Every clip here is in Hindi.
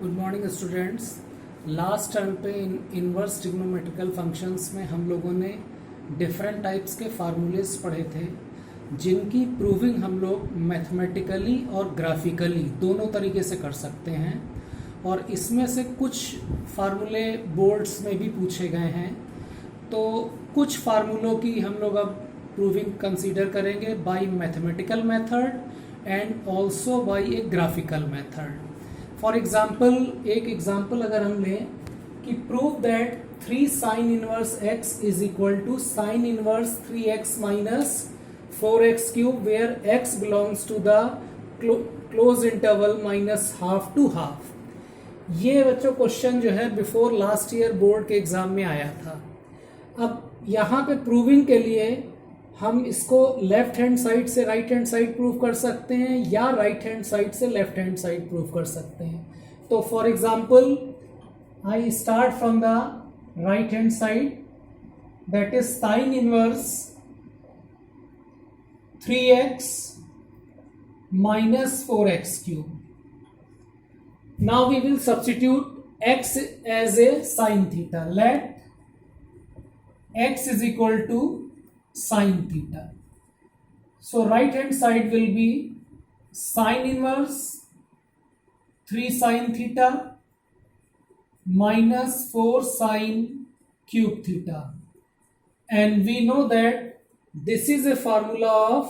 Good morning students. Last term पे इनवर्स ट्रिग्नोमेट्रिकल फंक्शंस में हम लोगों ने डिफरेंट टाइप्स के फार्मूलेस पढ़े थे जिनकी प्रूविंग हम लोग मैथमेटिकली और ग्राफिकली दोनों तरीके से कर सकते हैं, और इसमें से कुछ फार्मूले बोर्ड्स में भी पूछे गए हैं। तो कुछ फार्मूलों की हम लोग अब प्रूविंग कंसीडर करेंगे by mathematical method and also by a graphical method. For example, एक एग्जाम्पल अगर हम लें कि prove that 3 sine inverse x is equal to sine inverse 3x minus 4x cube where x belongs to the close interval minus half to half. ये बच्चों क्वेश्चन जो है बिफोर लास्ट ईयर बोर्ड के एग्जाम में आया था। अब यहाँ पे प्रूविंग के लिए हम इसको लेफ्ट हैंड साइड से राइट हैंड साइड प्रूव कर सकते हैं या राइट हैंड साइड से लेफ्ट हैंड साइड प्रूव कर सकते हैं। तो for example I start from the right hand side, that is sine inverse 3x minus 4x cube. Now we will substitute x as a sin theta. Let x is equal to sin theta. So right hand side will be sin inverse 3 sin theta minus 4 sin cube theta. And we know that this is a formula of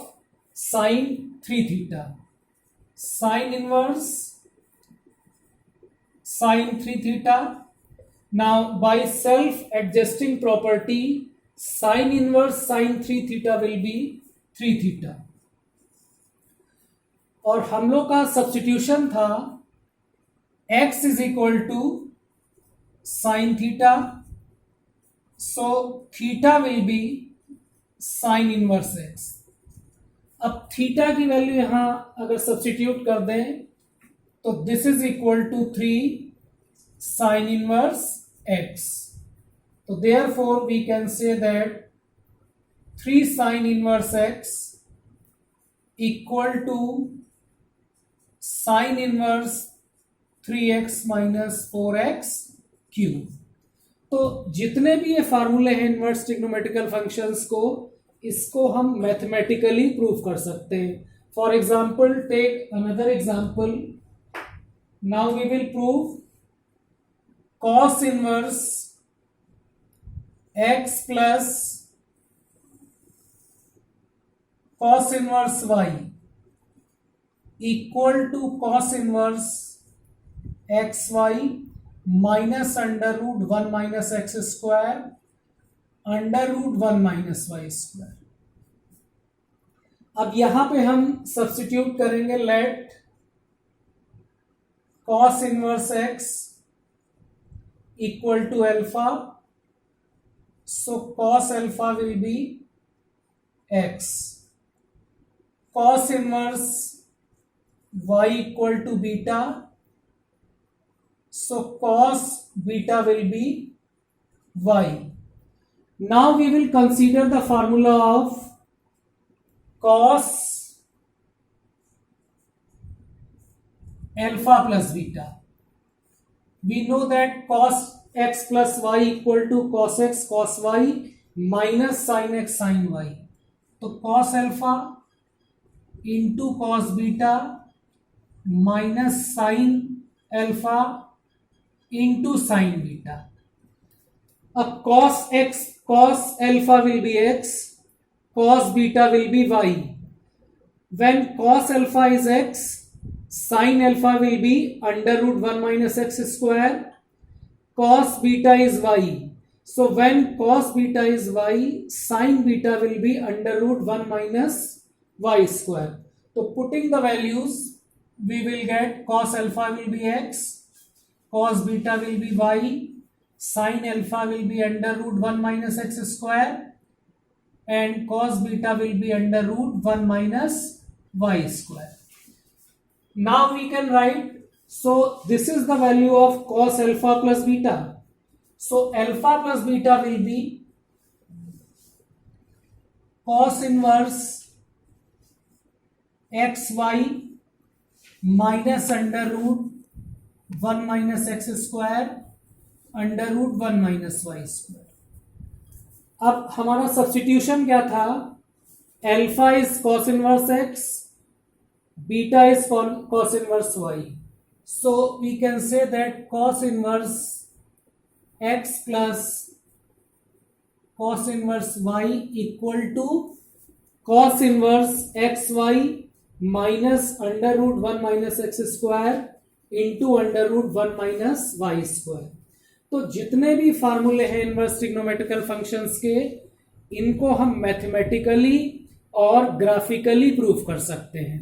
sin 3 theta. Sin inverse sin 3 theta. Now by self adjusting property, sin inverse sin 3 theta will be 3 theta. और हम लोग का सब्स्टिट्यूशन था x is equal to sin theta, so theta will be sin inverse x. अब थीटा की वैल्यू यहां अगर सब्स्टिट्यूट कर दें तो this is equal to 3 sine inverse x. तो therefore we can say that 3 sine inverse x equal to sine inverse 3x minus 4x cube. तो जितने भी ये फार्मूले हैं इनवर्स ट्रिग्नोमेट्रिकल फंक्शंस को, इसको हम मैथमेटिकली प्रूव कर सकते हैं। For example, take another example. Now we will prove cos inverse x plus cos inverse y equal to cos inverse x y minus under root 1 minus x square under root 1 minus y square. अब यहां पे हम सब्स्टिट्यूट करेंगे, let cos inverse x equal to alpha, so cos alpha will be x. Cos inverse y equal to beta, so cos beta will be y. Now we will consider the formula of cos alpha plus beta. We know that cos x plus y equal to cos x cos y minus sin x sin y. तो cos alpha into cos beta minus sin alpha into sin beta. अब cos x cos alpha will be x, cos beta will be y. When cos alpha is x, sin alpha will be under root 1 minus x square, cos beta is y. So when cos beta is y, sin beta will be under root 1 minus y square. So putting the values, we will get cos alpha will be x, cos beta will be y, sin alpha will be under root 1 minus x square, and cos beta will be under root 1 minus y square. Now we can write, so this is the value of cos alpha plus beta. So alpha plus beta will be cos inverse xy minus under root 1 minus x square under root 1 minus y square. अब हमारा सब्स्टिट्यूशन क्या था? Alpha is cos inverse x, beta is cos inverse y, so we can say that cos inverse x plus cos inverse y equal to cos inverse xy minus under root 1 minus x square into under root 1 minus y square। तो जितने भी फार्मूले हैं इनवर्स ट्रिग्नोमेट्रिकल फंक्शंस के, इनको हम मैथमेटिकली और ग्राफिकली प्रूफ कर सकते हैं।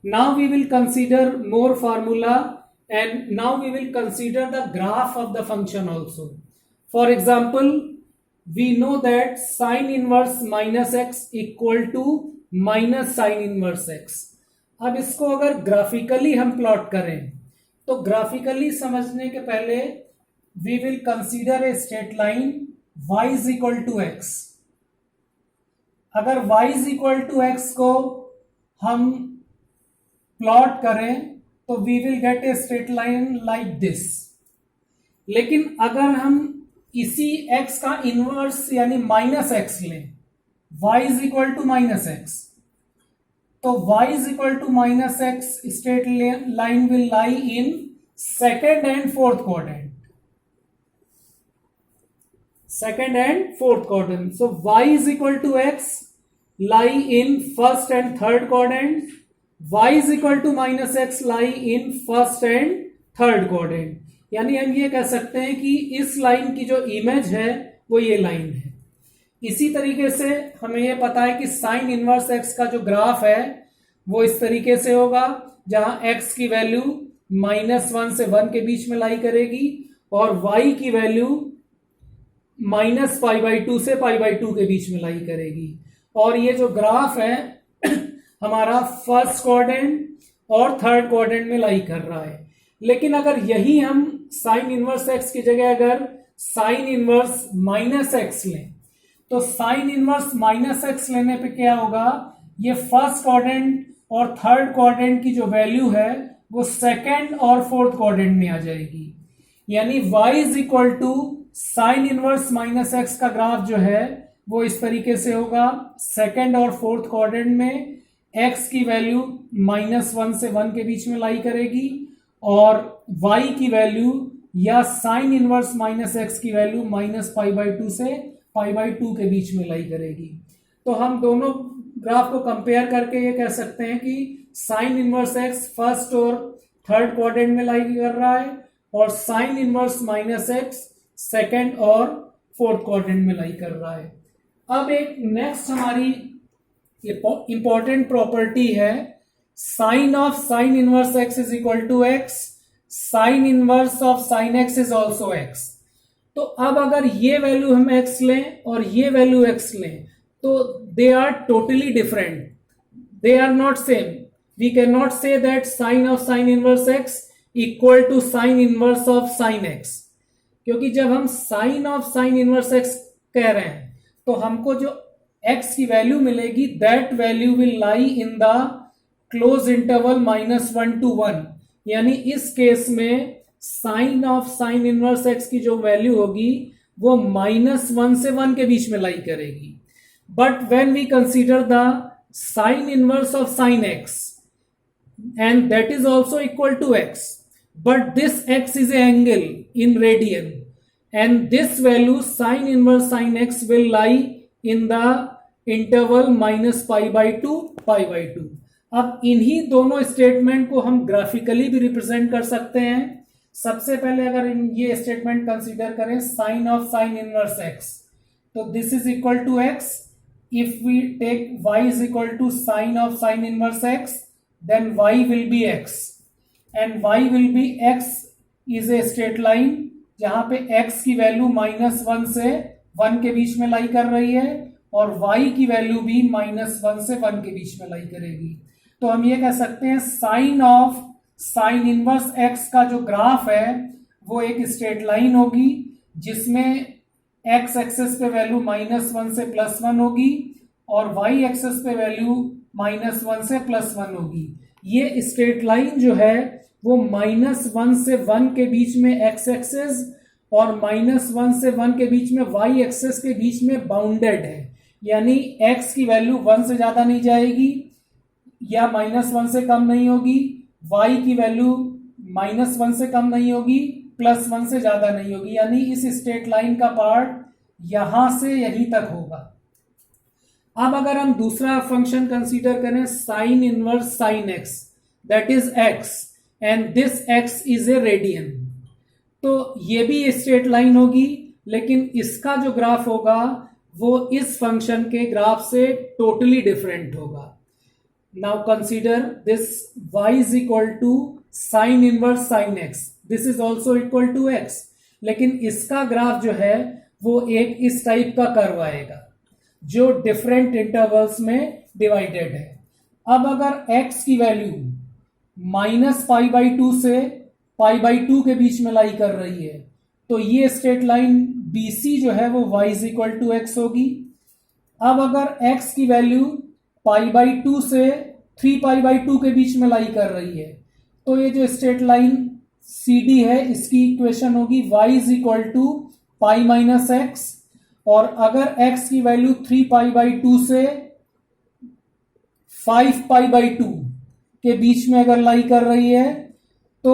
Now we will consider more formula and now we will consider the graph of the function also. For example, we know that sin inverse minus x equal to minus sin inverse x। अब इसको अगर ग्राफिकली हम प्लॉट करें तो ग्राफिकली समझने के पहले we will consider a straight line y is equal to x। अगर y is equal to x को हम प्लॉट करें तो we will get a straight line like this। लेकिन अगर हम इसी x का इनवर्स यानी माइनस एक्स लें, y is equal to minus x, तो y is equal to minus x straight line will lie in second and fourth quadrant, second and fourth quadrant. So y is equal to x lie in first and third quadrant, y is equal to minus x lie in first and third quadrant. यानी हम ये कह सकते हैं कि इस लाइन की जो इमेज है वो ये लाइन है। इसी तरीके से हमें ये पता है कि साइन इनवर्स एक्स का जो ग्राफ है वो इस तरीके से होगा, जहां एक्स की वैल्यू -1 से 1 के बीच में लाई करेगी और वाई की वैल्यू -π/2 से π/2 के बीच में लाई करेगी। और ये जो ग्राफ है हमारा फर्स्ट क्वाड्रेंट और थर्ड क्वाड्रेंट में लाई कर रहा है। लेकिन अगर यही हम साइन इनवर्स एक्स की जगह अगर साइन इनवर्स माइनस एक्स लें, तो साइन इनवर्स माइनस एक्स लेने पे क्या होगा? ये फर्स्ट क्वाड्रेंट और थर्ड क्वाड्रेंट की जो वैल्यू है वो सेकेंड और फोर्थ क्वाड्रेंट में आ जाएगी। यानी y is equal to sine inverse minus x का ग्राफ जो है वो इस तरीके से होगा, सेकेंड और फोर्थ क्वाड्रेंट में x की वैल्यू -1 से 1 के बीच में लाई करेगी और y की वैल्यू या साइन इनवर्स माइनस एक्स की वैल्यू -π/2 से π/2 के बीच में लाई करेगी। तो हम दोनों ग्राफ को कंपेयर करके ये कह सकते हैं कि साइन इनवर्स एक्स फर्स्ट और थर्ड क्वाड्रेंट में लाई कर रहा है और sine inverse minus x second और फोर्थ क्वाड्रेंट में लाई कर रहा है। अब एक नेक्स्ट हमारी इंपॉर्टेंट प्रॉपर्टी है, sine of sine inverse x is equal to x, sine inverse of sine x is also x. तो अब अगर ये वैल्यू हम एक्स लें और ये वैल्यू एक्स लें तो they are totally different, they are not same. We can not say that sine of sine inverse x equal to sine inverse of sine x, क्योंकि जब हम sine of sine inverse x कह रहे हैं तो हमको जो एक्स की वैल्यू मिलेगी that value will lie in the close interval -1 to 1। यानी इस केस में sine of sine inverse x की जो वैल्यू होगी वो -1 से 1 के बीच में लाई करेगी। But when we consider the sine inverse of sine x and that is also equal to x, but this x is angle in radian and this value sine inverse sine x will lie in the interval -π/2 π/2। अब इन्हीं दोनों स्टेटमेंट को हम ग्राफिकली भी रिप्रेजेंट कर सकते हैं। सबसे पहले अगर ये स्टेटमेंट कंसीडर करें sine of sine inverse x, तो this is equal to x. If we take y is equal to sine of sine inverse x then y will be x and y will be x is a straight line जहां पे x की वैल्यू -1 से 1 के बीच में लाई कर रही है और y की वैल्यू भी -1 से 1 के बीच में लाई करेगी। तो हम ये कह सकते हैं sine of sine inverse x का जो ग्राफ है वो एक स्ट्रेट लाइन होगी जिसमें x एक्सेस पे वैल्यू -1 से +1 होगी और y एक्सेस पे वैल्यू -1 से +1 होगी। ये स्ट्रेट लाइन जो है वो -1 से 1 के बीच में x एक्सेस और -1 से 1 के बीच में y एक्सेस के बीच में बाउंडेड है, यानी x की वैल्यू 1 से ज्यादा नहीं जाएगी या -1 से कम नहीं होगी, y की वैल्यू -1 से कम नहीं होगी, +1 से ज्यादा नहीं होगी, यानी इस स्ट्रेट लाइन का पार्ट यहां से यहीं तक होगा। अब अगर हम दूसरा फंक्शन कंसीडर करें sine inverse sine x, that is x and this x is A radian, तो ये भी स्ट्रेट लाइन होगी, लेकिन इसका जो ग्राफ होगा वो इस फंक्शन के ग्राफ से टोटली डिफरेंट होगा। Now consider this y is equal to sine inverse sine x, this is also equal to x, लेकिन इसका ग्राफ जो है वो एक इस टाइप का कर्व आएगा जो डिफरेंट इंटरवल्स में डिवाइडेड है। अब अगर x की वैल्यू -π/2 से π/2 के बीच में लाई कर रही है, तो ये स्ट्रेट लाइन BC जो है वो y is equal to x होगी। अब अगर x की वैल्यू π/2 से 3π/2 के बीच में लाई कर रही है, तो ये जो स्ट्रेट लाइन CD है इसकी इक्वेशन होगी y is equal to π-x, और अगर x की वैल्यू 3π/2 से 5π/2 के बीच में अगर लाई कर रही है, तो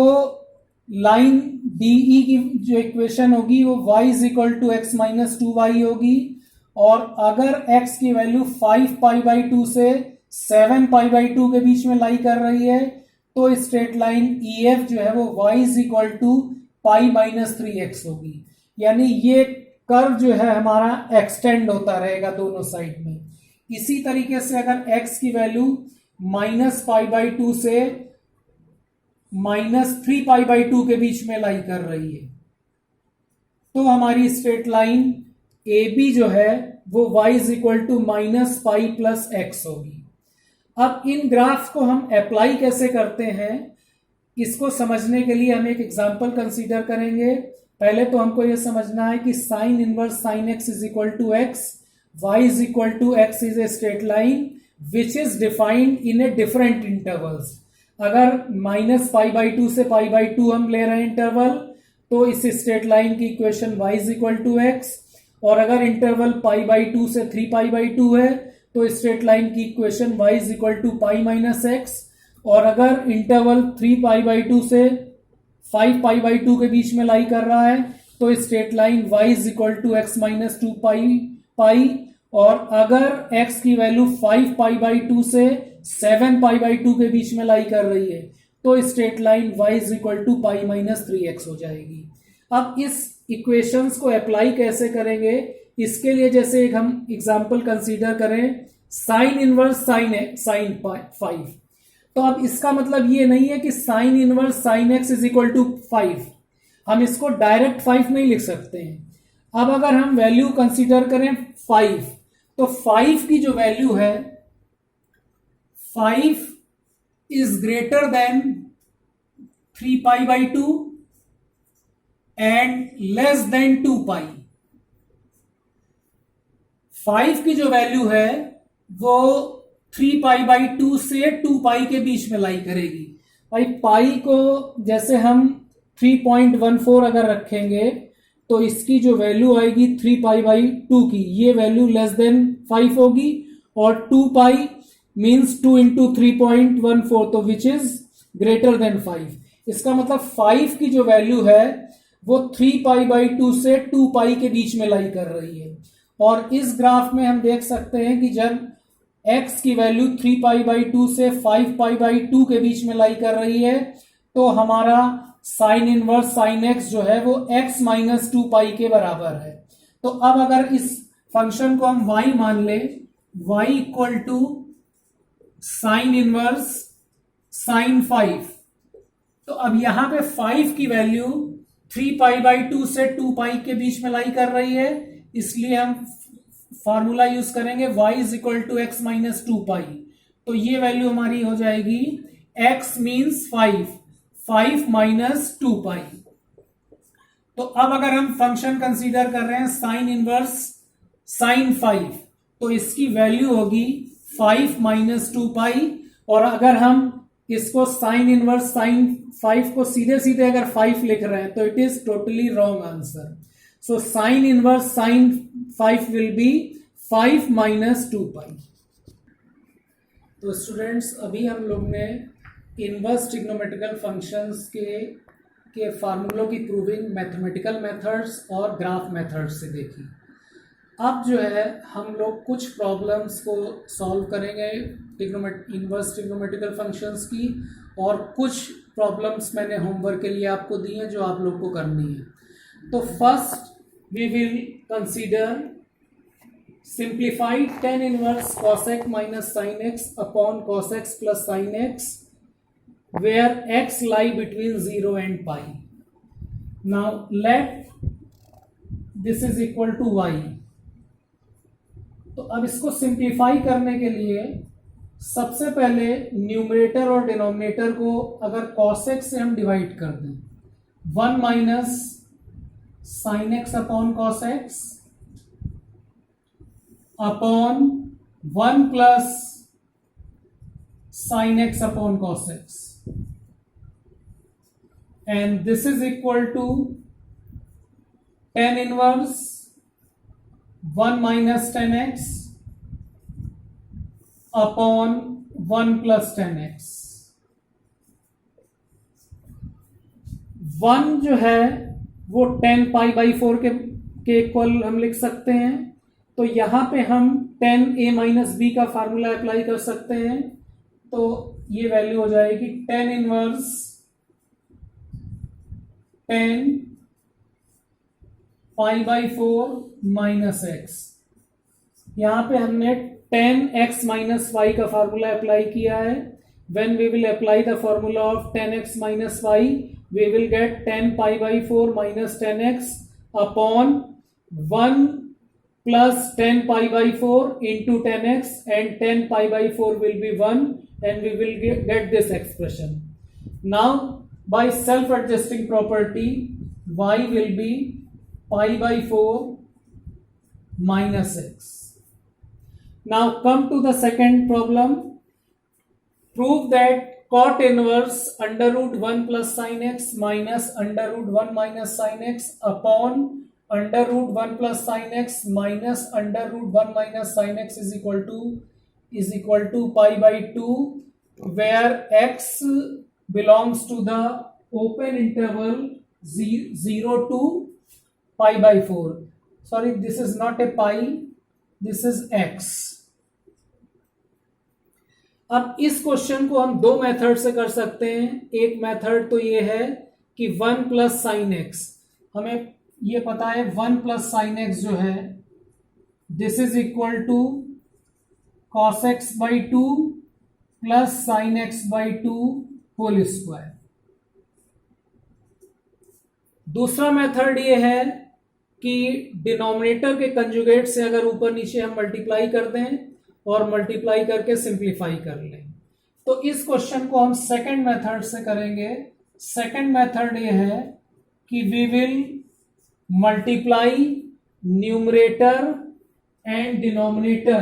लाइन DE की जो इक्वेशन होगी वो y is equal to x minus 2y होगी, और अगर x की वैल्यू 5π/2 से 7π/2 के बीच में लाई कर रही है, तो स्ट्रेट लाइन EF जो है वो y is equal to π-3x होगी, यानी ये कर्व जो है हमारा एक्सटेंड होता रहेगा दोनों साइड में। इसी तरीके से अगर x की वैल्यू -π/2 से -3π/2 के बीच में लाई कर रही है, तो हमारी स्ट्रेट लाइन AB जो है वो y is equal to -π+x होगी। अब इन ग्राफ को हम अप्लाई कैसे करते हैं, इसको समझने के लिए हम एक एग्जांपल कंसीडर करेंगे। पहले तो हमको यह समझना है कि sine inverse sine x is equal to x, y is equal to x is a straight line which is defined in a different intervals. अगर -π/2 से π/2 हम ले रहे हैं इंटरवल, तो इस स्ट्रेट लाइन की equation y is equal to x, और अगर इंटरवल π/2 से 3π/2 है तो स्ट्रेट लाइन की equation y is equal to π-x, और अगर इंटरवल 3π/2 से 5π/2 के बीच में लाई कर रहा है तो straight line y is equal to x minus 2π, और अगर x की वैल्यू 5π/2 से 7π/2 के बीच में लाई कर रही है तो straight line y is equal to π-3x हो जाएगी। अब इस इक्वेशंस को अप्लाई कैसे करेंगे, इसके लिए जैसे एक हम एग्जांपल कंसीडर करें साइन इनवर्स साइन 5, तो अब इसका मतलब ये नहीं है कि sine inverse sine x is equal to 5, हम इसको डायरेक्ट 5 नहीं लिख सकते हैं। अब अगर हम वैल्यू कंसीडर करें 5, तो 5 की जो वैल्यू है 5 is greater than 3π/2 and less than 2π। 5 की जो वैल्यू है वो 3π/2 से 2π के बीच में लाई करेगी। भाई पाई को जैसे हम 3.14 अगर रखेंगे तो इसकी जो वैल्यू आएगी 3π/2 की, ये वैल्यू लेस देन 5 होगी, और 2π मीन्स 2 इंटू 3.14, तो विच इज ग्रेटर देन 5। इसका मतलब 5 की जो वैल्यू है वो 3π/2 से 2π के बीच में लाई कर रही है। और इस ग्राफ में हम देख सकते हैं कि जब x की वैल्यू 3π/2 से 5π/2 के बीच में लाई कर रही है तो हमारा साइन इनवर्स साइन x जो है वो x माइनस 2π के बराबर है। तो अब अगर इस फंक्शन को हम y मान ले, y equal to sine inverse sine 5, तो अब यहां पे 5 की वैल्यू 3π/2 से 2π के बीच में लाई कर रही है, इसलिए हम फॉर्मूला यूज करेंगे y is equal to x minus 2π। तो ये वैल्यू हमारी हो जाएगी x मीन्स 5 माइनस 2π। तो अब अगर हम फंक्शन कंसीडर कर रहे हैं साइन इनवर्स साइन 5, तो इसकी वैल्यू होगी 5 माइनस 2π, और अगर हम इसको साइन इनवर्स साइन 5 को सीधे सीधे अगर 5 लिख रहे हैं तो it is totally wrong answer. So sine inverse sine 5 will be 5 minus 2 पाई. तो स्टूडेंट्स अभी हम लोग ने इनवर्स ट्रिग्नोमेट्रिकल फंक्शंस के फार्मूलों की प्रूविंग मैथमेटिकल मेथड्स और ग्राफ मेथड्स से देखी. अब जो है हम लोग कुछ प्रॉब्लम्स को सॉल्व करेंगे इनवर्स ट्रिग्नोमेट्रिकल फंक्शंस की, और कुछ प्रॉब्लम्स मैंने होमवर्क के लिए आपको दी हैं जो आप लोग को करनी है. तो first we will consider simplified tan inverse cosec minus sin x upon cos x plus sin x where x lie between 0 and pi. Now let this is equal to y. तो अब इसको सिंप्लीफाई करने के लिए सबसे पहले न्यूमरेटर और डिनोमिनेटर को अगर cos x से हम डिवाइड कर दें, 1 minus sine x upon cos x upon 1 plus sine x upon cos x, and this is equal to tan inverse 1 minus tan x upon 1 plus tan x. 1 जो है वो tan पाई बाई 4 के इक्वल हम लिख सकते हैं. तो यहां पे हम tan a माइनस बी का फार्मूला अप्लाई कर सकते हैं. तो ये वैल्यू हो जाएगी tan inverse tan pi by 4 minus x. यहां पे हमने tan x माइनस वाई का फार्मूला अप्लाई किया है. When we will apply the formula of tan x minus y we will get tan pi by 4 minus tan x upon 1 plus tan pi by 4 into tan x, and tan pi by 4 will be 1, and we will get this expression. Now by self adjusting property y will be pi by 4 minus x. Now come to the second problem. Prove that cot inverse under root 1 plus sin x minus under root 1 minus sin x upon under root 1 plus sin x minus under root 1 minus sin x is equal to pi by 2, where x belongs to the open interval 0 to pi by 4. Sorry, this is not a pi, this is x. अब इस क्वेश्चन को हम दो मेथड से कर सकते हैं. एक मेथड तो ये है कि 1 प्लस साइन एक्स, हमें ये पता है 1 प्लस साइन एक्स जो है this is equal to cos x by 2 plus sine x by 2 whole square. दूसरा मेथड ये है कि डिनोमिनेटर के कंजुगेट से अगर ऊपर नीचे हम मल्टीप्लाई कर दें और मल्टीप्लाई करके सिंप्लीफाई कर लें. तो इस क्वेश्चन को हम सेकंड मेथड से करेंगे. सेकंड मेथड ये है कि we will multiply numerator and denominator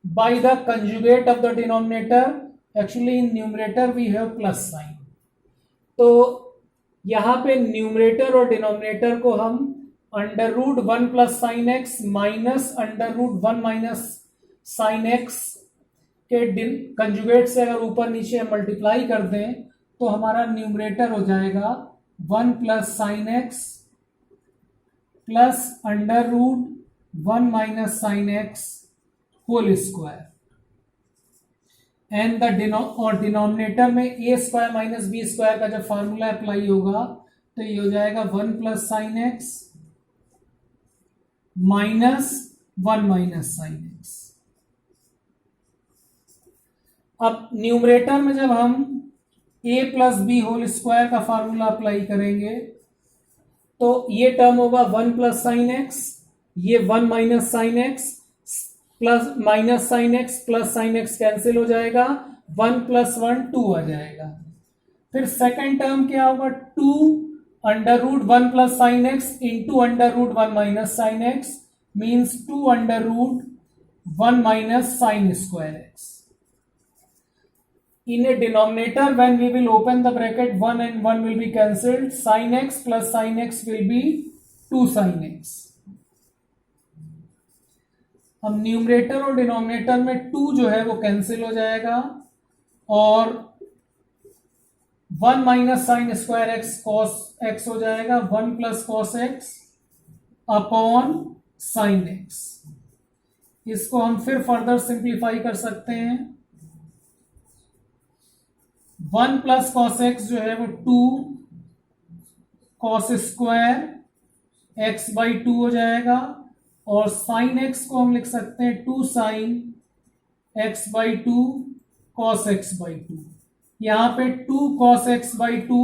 by the conjugate of the denominator. Actually in numerator we have plus sign. तो यहां पे न्यूमरेटर और डिनोमिनेटर को हम under root 1 plus sine x minus under root 1 minus sine x के कंजुगेट से अगर ऊपर नीचे मल्टीप्लाई कर दें तो हमारा न्यूमरेटर हो जाएगा 1 plus sine x plus under root 1 minus sine x whole square, and the और डिनोमिनेटर में a square minus b square का जब फॉर्मूला अप्लाई होगा तो ये हो जाएगा 1 plus sine x minus 1 minus sine x. अब न्यूमरेटर में जब हम a plus b whole square का फॉर्मूला अप्लाई करेंगे तो ये टर्म होगा 1 प्लस साइन एक्स, ये 1 minus sine x plus minus sine x plus sine x cancel हो जाएगा, 1 प्लस 1 2 आ जाएगा. फिर सेकंड टर्म क्या होगा 2 under root 1 plus sine x into under root 1 minus sine x means 2 under root 1 minus sine square x. in a denominator when we will open the bracket 1 and 1 will be cancelled, sin x plus sin x will be 2 sin x. अब न्यूमरेटर और डिनोमिनेटर में 2 जो है वो कैंसिल हो जाएगा और 1 minus sine square x cos x हो जाएगा 1 plus cos x upon sine x. इसको हम फिर फर्दर सिंप्लीफाई कर सकते हैं. 1 प्लस कॉस एक्स जो है वो 2 कॉस स्क्वायर एक्स बाई 2 हो जाएगा और साइन एक्स को हम लिख सकते हैं 2 sine x by 2 cos x by 2. यहां पे 2 कॉस एक्स बाई 2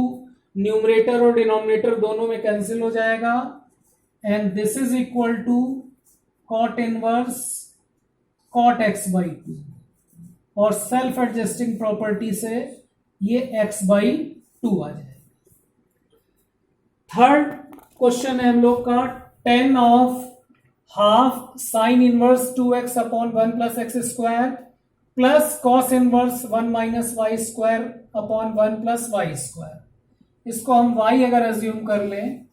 न्यूमरेटर और डिनोमिनेटर दोनों में कैंसिल हो जाएगा and this is equal to cot inverse cot x by 2 और सेल्फ एडजस्टिंग प्रॉपर्टी से ये x बाई 2 आ जाएगा. थर्ड क्वेश्चन है हम लोग का tan of half sine inverse 2x upon 1 plus x square plus cos inverse 1 minus y square upon 1 plus y square. इसको हम y अगर एज्यूम कर लें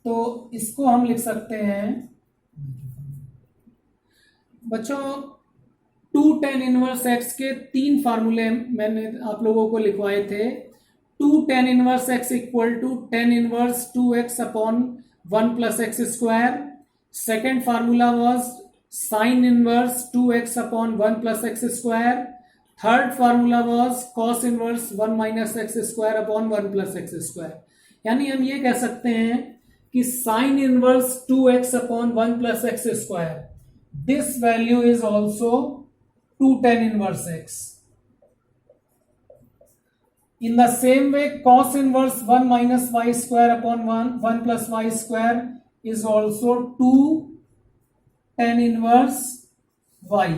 तो इसको हम लिख सकते हैं बच्चों 2 tan इनवर्स x के 3 फार्मूले मैंने आप लोगों को लिखवाए थे. 2 tan inverse x equal to tan inverse 2x upon 1 plus x square. Second formula was sine inverse 2x upon 1 plus x square. Third formula was cos inverse 1 minus x square upon 1 plus x square. यानी हम ये कह सकते हैं कि sine inverse 2x upon 1 plus x square this value is also 2 tan inverse x. In the same way, cos inverse 1 minus y square upon 1 plus y square is also 2 tan inverse y.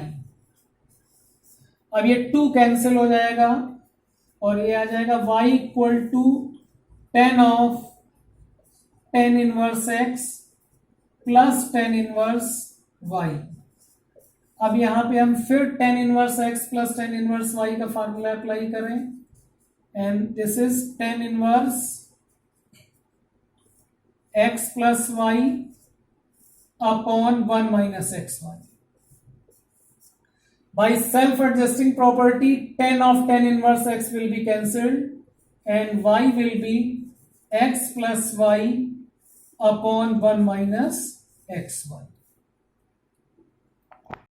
अब ये 2 कैंसिल हो जाएगा और ये आ जाएगा y equal to tan of tan inverse x plus tan inverse y. अब यहां पे हम फिर tan inverse x plus tan inverse y का फार्मूला अप्लाई करें and this is tan inverse x plus y upon 1 minus x y. By self adjusting property tan of tan inverse x will be cancelled and y will be x plus y upon 1 minus x Y.